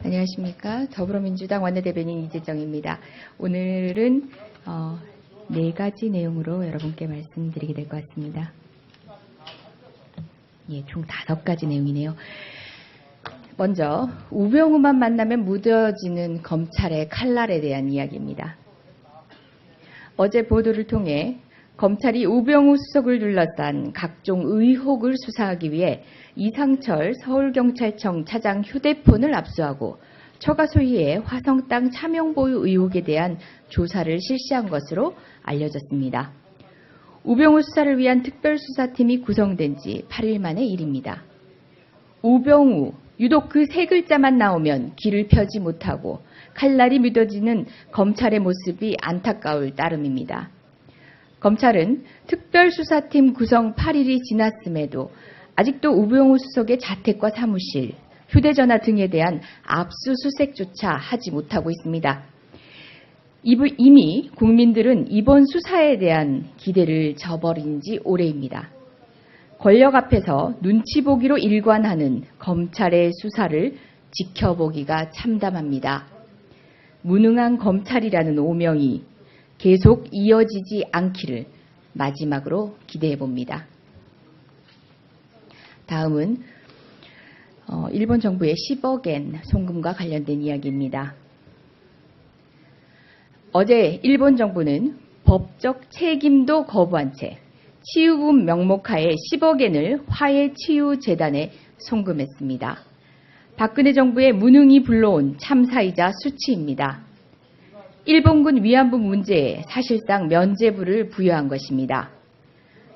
안녕하십니까. 더불어민주당 원내대변인 이재정입니다. 오늘은 4가지 내용으로 여러분께 말씀드리게 될 것 같습니다. 총 5가지 내용이네요. 먼저 우병우만 만나면 무뎌지는 검찰의 칼날에 대한 이야기입니다. 어제 보도를 통해 검찰이 우병우 수석을 둘러싼 각종 의혹을 수사하기 위해 이상철 서울경찰청 차장 휴대폰을 압수하고 처가 소유의 화성 땅 차명 보유 의혹에 대한 조사를 실시한 것으로 알려졌습니다. 우병우 수사를 위한 특별수사팀이 구성된 지 8일 만의 일입니다. 우병우, 유독 그 세 글자만 나오면 길을 펴지 못하고 칼날이 묻어지는 검찰의 모습이 안타까울 따름입니다. 검찰은 특별수사팀 구성 8일이 지났음에도 아직도 우병우 수석의 자택과 사무실, 휴대전화 등에 대한 압수수색조차 하지 못하고 있습니다. 이미 국민들은 이번 수사에 대한 기대를 저버린 지 오래입니다. 권력 앞에서 눈치 보기로 일관하는 검찰의 수사를 지켜보기가 참담합니다. 무능한 검찰이라는 오명이 계속 이어지지 않기를 마지막으로 기대해 봅니다. 다음은 일본 정부의 10억엔 송금과 관련된 이야기입니다. 어제 일본 정부는 법적 책임도 거부한 채 치유금 명목하에 10억엔을 화해치유재단에 송금했습니다. 박근혜 정부의 무능이 불러온 참사이자 수치입니다. 일본군 위안부 문제에 사실상 면죄부를 부여한 것입니다.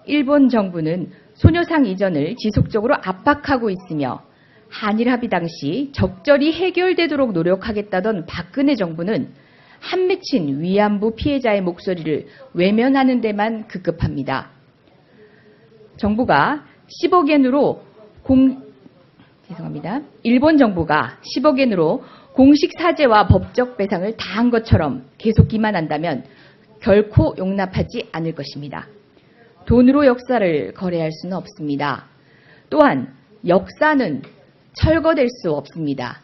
일본 정부는 소녀상 이전을 지속적으로 압박하고 있으며 한일 합의 당시 적절히 해결되도록 노력하겠다던 박근혜 정부는 한 맺힌 위안부 피해자의 목소리를 외면하는 데만 급급합니다. 일본 정부가 10억엔으로 공식 사죄와 법적 배상을 다한 것처럼 계속 기만한다면 결코 용납하지 않을 것입니다. 돈으로 역사를 거래할 수는 없습니다. 또한 역사는 철거될 수 없습니다.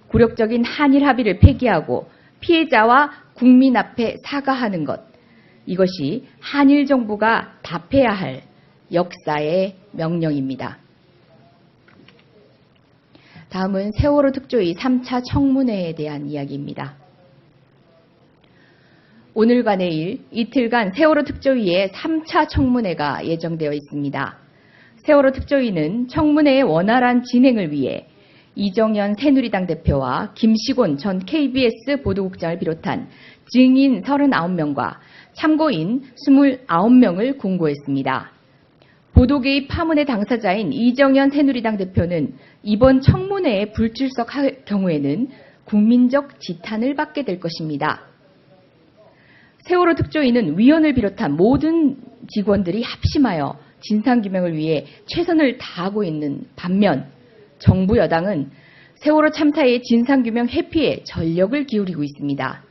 굴욕적인 한일 합의를 폐기하고 피해자와 국민 앞에 사과하는 것, 이것이 한일 정부가 답해야 할 역사의 명령입니다. 다음은 세월호 특조위 3차 청문회에 대한 이야기입니다. 오늘과 내일 이틀간 세월호 특조위의 3차 청문회가 예정되어 있습니다. 세월호 특조위는 청문회의 원활한 진행을 위해 이정현 새누리당 대표와 김시곤 전 KBS 보도국장을 비롯한 증인 39명과 참고인 29명을 공고했습니다. 보도개입 파문의 당사자인 이정현 새누리당 대표는 이번 청문회에 불출석할 경우에는 국민적 지탄을 받게 될 것입니다. 세월호 특조위는 위원을 비롯한 모든 직원들이 합심하여 진상규명을 위해 최선을 다하고 있는 반면 정부 여당은 세월호 참사의 진상규명 회피에 전력을 기울이고 있습니다.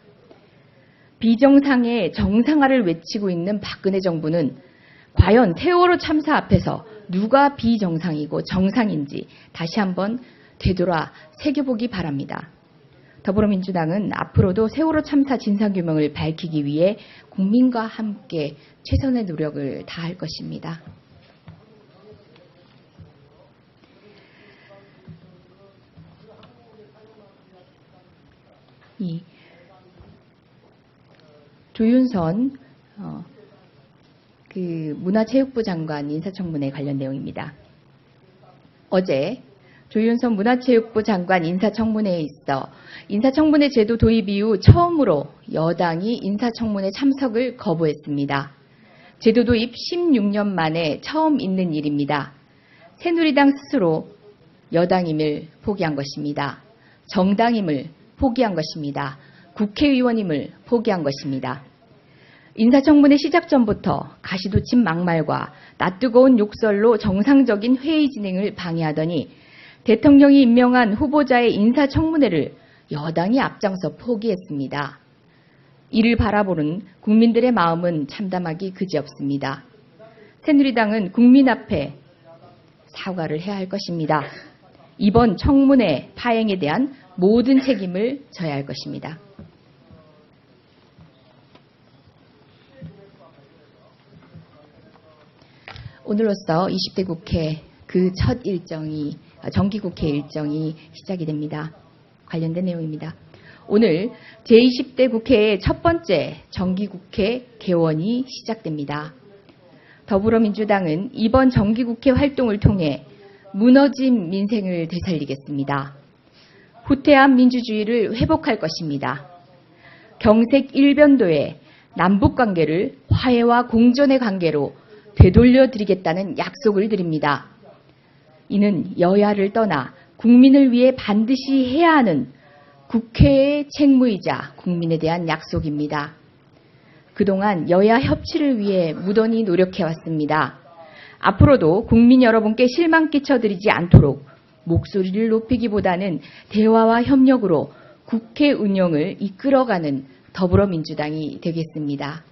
비정상의 정상화를 외치고 있는 박근혜 정부는 과연 세월호 참사 앞에서 누가 비정상이고 정상인지 다시 한번 되돌아 새겨보기 바랍니다. 더불어민주당은 앞으로도 세월호 참사 진상규명을 밝히기 위해 국민과 함께 최선의 노력을 다할 것입니다. 조윤선 문화체육부 장관 인사청문회 관련 내용입니다. 어제 조윤선 문화체육부 장관 인사청문회에 있어 인사청문회 제도 도입 이후 처음으로 여당이 인사청문회 참석을 거부했습니다. 제도 도입 16년 만에 처음 있는 일입니다. 새누리당 스스로 여당임을 포기한 것입니다. 정당임을 포기한 것입니다. 국회의원임을 포기한 것입니다. 인사청문회 시작 전부터 가시돋친 막말과 낯뜨거운 욕설로 정상적인 회의 진행을 방해하더니 대통령이 임명한 후보자의 인사청문회를 여당이 앞장서 포기했습니다. 이를 바라보는 국민들의 마음은 참담하기 그지없습니다. 새누리당은 국민 앞에 사과를 해야 할 것입니다. 이번 청문회 파행에 대한 모든 책임을 져야 할 것입니다. 오늘로써 20대 국회 그 첫 일정이 정기국회 일정이 시작이 됩니다. 관련된 내용입니다. 오늘 제20대 국회의 첫 번째 정기국회 개원이 시작됩니다. 더불어민주당은 이번 정기국회 활동을 통해 무너진 민생을 되살리겠습니다. 후퇴한 민주주의를 회복할 것입니다. 경색 일변도의 남북관계를 화해와 공존의 관계로 되돌려드리겠다는 약속을 드립니다. 이는 여야를 떠나 국민을 위해 반드시 해야 하는 국회의 책무이자 국민에 대한 약속입니다. 그동안 여야 협치를 위해 무던히 노력해왔습니다. 앞으로도 국민 여러분께 실망 끼쳐드리지 않도록 목소리를 높이기보다는 대화와 협력으로 국회 운영을 이끌어가는 더불어민주당이 되겠습니다.